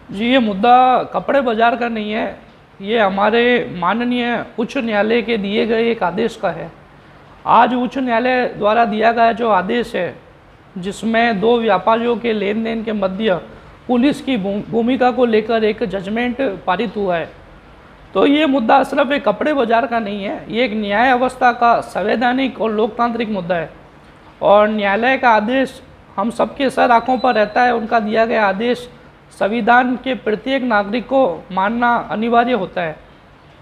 जी, ये मुद्दा कपड़े बाज़ार का नहीं है, ये हमारे माननीय उच्च न्यायालय के दिए गए एक आदेश का है। आज उच्च न्यायालय द्वारा दिया गया जो आदेश है, जिसमें दो व्यापारियों के लेन-देन के मध्य पुलिस की भूमिका को लेकर एक जजमेंट पारित हुआ है। तो ये मुद्दा सिर्फ एक कपड़े बाज़ार का नहीं है, ये एक न्याय अवस्था का संवैधानिक और लोकतांत्रिक मुद्दा है। और न्यायालय का आदेश हम सबके सर आँखों पर रहता है, उनका दिया गया आदेश संविधान के प्रत्येक नागरिक को मानना अनिवार्य होता है।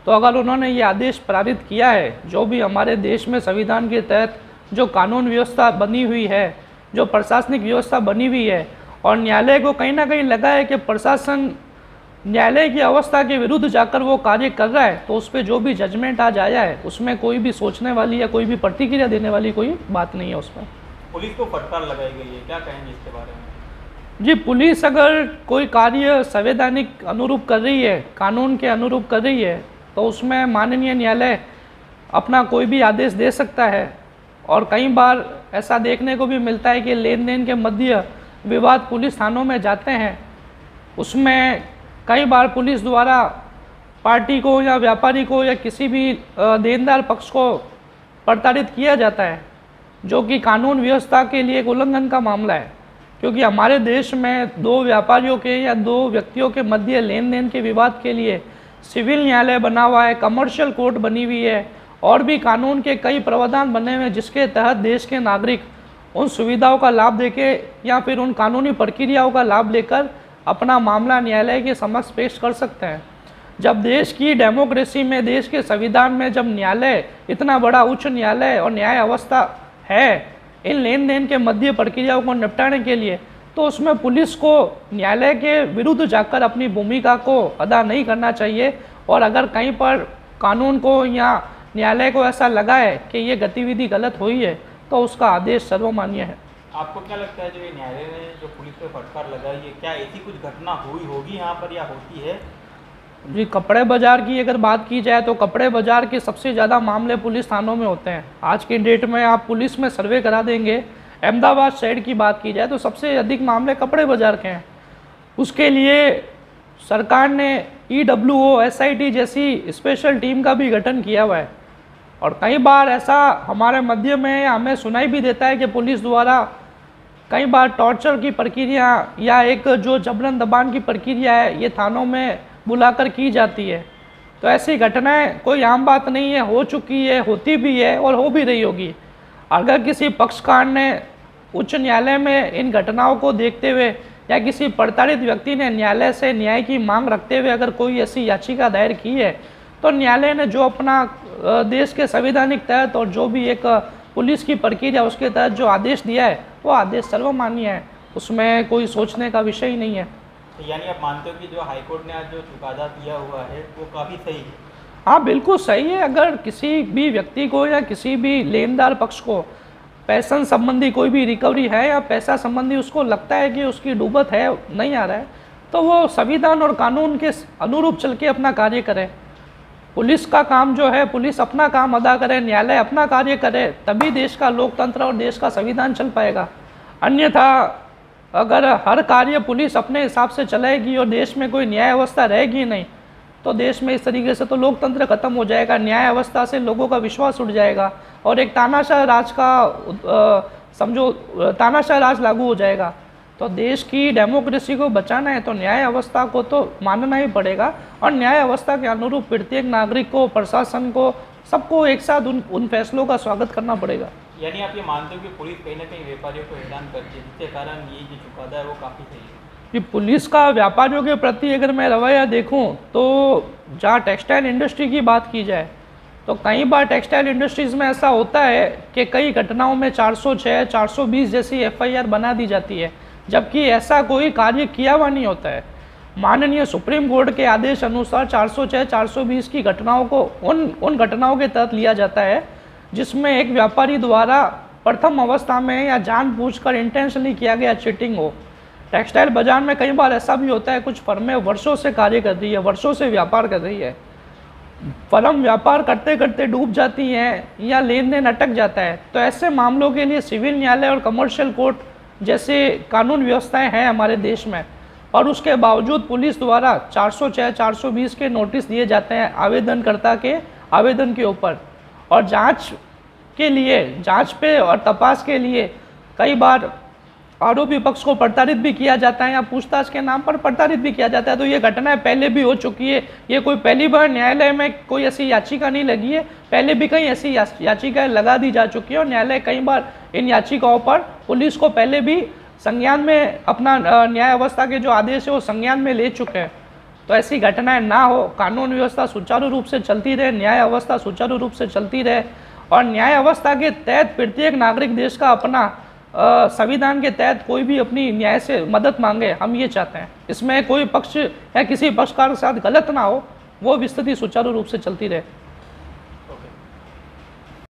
तो अगर उन्होंने ये आदेश पारित किया है, जो भी हमारे देश में संविधान के तहत जो कानून व्यवस्था बनी हुई है, जो प्रशासनिक व्यवस्था बनी हुई है, और न्यायालय को कहीं ना कहीं लगा है कि प्रशासन न्यायालय की अवस्था के विरुद्ध जाकर वो कार्य कर रहा है, तो उस पर जो भी जजमेंट आज आया है उसमें कोई भी सोचने वाली या कोई भी प्रतिक्रिया देने वाली कोई बात नहीं है उसमें। पुलिस को फटकार लगाई गई है, क्या कहेंगे इसके बारे में? जी, पुलिस अगर कोई कार्य संवैधानिक अनुरूप कर रही है, कानून के अनुरूप कर रही है, तो उसमें माननीय न्यायालय अपना कोई भी आदेश दे सकता है। और कई बार ऐसा देखने को भी मिलता है कि लेन देन के मध्य विवाद पुलिस थानों में जाते हैं, उसमें कई बार पुलिस द्वारा पार्टी को या व्यापारी को या किसी भी देनदार पक्ष को प्रताड़ित किया जाता है, जो कि कानून व्यवस्था के लिए एक उल्लंघन का मामला है। क्योंकि हमारे देश में दो व्यापारियों के या दो व्यक्तियों के मध्य लेन देन के विवाद के लिए सिविल न्यायालय बना हुआ है, कमर्शियल कोर्ट बनी हुई है, और भी कानून के कई प्रावधान बने हुए हैं, जिसके तहत देश के नागरिक उन सुविधाओं का लाभ देके या फिर उन कानूनी प्रक्रियाओं का लाभ लेकर अपना मामला न्यायालय के समक्ष पेश कर सकते हैं। जब देश की डेमोक्रेसी में, देश के संविधान में जब न्यायालय, इतना बड़ा उच्च न्यायालय और न्याय अवस्था है इन लेन देन के मध्य प्रक्रियाओं को निपटाने के लिए, तो उसमें पुलिस को न्यायालय के विरुद्ध जाकर अपनी भूमिका को अदा नहीं करना चाहिए। और अगर कहीं पर कानून को या न्यायालय को ऐसा लगा है कि ये गतिविधि गलत हुई है, तो उसका आदेश सर्वमान्य है। आपको क्या लगता है, जो ये न्यायालय ने जो पुलिस पे फटकार लगाई है, क्या ऐसी कुछ घटना हुई होगी यहाँ पर या होती है? जी, कपड़े बाज़ार की अगर बात की जाए तो कपड़े बाज़ार के सबसे ज़्यादा मामले पुलिस थानों में होते हैं। आज की डेट में आप पुलिस में सर्वे करा देंगे, अहमदाबाद शहर की बात की जाए तो सबसे अधिक मामले कपड़े बाज़ार के हैं। उसके लिए सरकार ने EWO, SIT जैसी स्पेशल टीम का भी गठन किया हुआ है। और कई बार ऐसा हमारे मध्य में हमें सुनाई भी देता है कि पुलिस द्वारा कई बार टॉर्चर की प्रक्रिया या एक जो जबरन दबान की प्रक्रिया है, ये थानों में बुलाकर की जाती है। तो ऐसी घटनाएं कोई आम बात नहीं है, हो चुकी है, होती भी है और हो भी रही होगी। अगर किसी पक्षकार ने उच्च न्यायालय में इन घटनाओं को देखते हुए या किसी प्रताड़ित व्यक्ति ने न्यायालय से न्याय की मांग रखते हुए अगर कोई ऐसी याचिका दायर की है, तो न्यायालय ने जो अपना देश के संवैधानिक तहत और जो भी एक पुलिस की प्रक्रिया उसके तहत जो आदेश दिया है, वो आदेश सर्वमान्य है, उसमें कोई सोचने का विषय ही नहीं है। तो यानी आप मानते हो कि जो हाईकोर्ट ने आज जो चुकादा दिया हुआ है वो काफ़ी सही है? हाँ, बिल्कुल सही है। अगर किसी भी व्यक्ति को या किसी भी लेनदार पक्ष को पैसा संबंधी कोई भी रिकवरी है या पैसा संबंधी उसको लगता है कि उसकी डूबत है, नहीं आ रहा है, तो वो संविधान और कानून के अनुरूप चल के अपना कार्य करे। पुलिस का काम जो है, पुलिस अपना काम अदा करे, न्यायालय अपना कार्य करे, तभी देश का लोकतंत्र और देश का संविधान चल पाएगा। अन्यथा अगर हर कार्य पुलिस अपने हिसाब से चलाएगी और देश में कोई न्याय अवस्था रहेगी नहीं, तो देश में इस तरीके से तो लोकतंत्र खत्म हो जाएगा, न्याय अवस्था से लोगों का विश्वास उठ जाएगा और एक तानाशाह राज का समझो तानाशाह राज लागू हो जाएगा। तो देश की डेमोक्रेसी को बचाना है तो न्याय अवस्था को तो मानना ही पड़ेगा, और न्याय अवस्था के अनुरूप प्रत्येक नागरिक को, प्रशासन को, सबको एक साथ उन फैसलों का स्वागत करना पड़ेगा। यानी आप ये मानते हो कि पुलिस कहीं ना कहीं व्यापारियों को हैरान करती है, जिसके कारण ये जो चुकादा है वो काफ़ी सही है? कि पुलिस का व्यापारियों के प्रति अगर मैं रवैया देखूं, तो जहाँ टेक्सटाइल इंडस्ट्री की बात की जाए तो कई बार टेक्सटाइल इंडस्ट्रीज़ में ऐसा होता है कि कई घटनाओं में 406, 420 जैसी FIR बना दी जाती है, जबकि ऐसा कोई कार्य किया हुआ नहीं होता है। माननीय सुप्रीम कोर्ट के आदेश अनुसार 406, 420 की घटनाओं को उन घटनाओं के तहत लिया जाता है जिसमें एक व्यापारी द्वारा प्रथम अवस्था में या जानबूझकर इंटेंशनली किया गया चीटिंग हो। टेक्सटाइल बाजार में कई बार ऐसा भी होता है, कुछ फर्में वर्षों से कार्य कर रही है, वर्षों से व्यापार कर रही है, फर्म व्यापार करते करते डूब जाती हैं या लेन देन अटक जाता है, तो ऐसे मामलों के लिए सिविल न्यायालय और कमर्शियल कोर्ट जैसे कानून व्यवस्थाएं हैं हमारे देश में, और उसके बावजूद पुलिस द्वारा 406 420 के नोटिस दिए जाते हैं आवेदनकर्ता के आवेदन के ऊपर, और जांच के लिए, जांच पे और तपास के लिए कई बार आरोपी पक्ष को प्रताड़ित भी किया जाता है या पूछताछ के नाम पर प्रताड़ित भी किया जाता है। तो ये घटनाएं पहले भी हो चुकी है, ये कोई पहली बार न्यायालय में कोई ऐसी याचिका नहीं लगी है, पहले भी कई ऐसी याचिकाएं लगा दी जा चुकी है और न्यायालय कई बार इन याचिकाओं पर पुलिस को पहले भी संज्ञान में अपना न्याय अवस्था के जो आदेश है वो संज्ञान में ले चुके हैं। तो ऐसी घटनाएं ना हो, कानून व्यवस्था सुचारू रूप से चलती रहे, न्याय अवस्था सुचारू रूप से चलती रहे और न्याय अवस्था के तहत प्रत्येक नागरिक देश का अपना संविधान के तहत कोई भी अपनी न्याय से मदद मांगे, हम ये चाहते हैं। इसमें कोई पक्ष या किसी पक्षकार के साथ गलत ना हो, वो स्थिति सुचारू रूप से चलती रहे।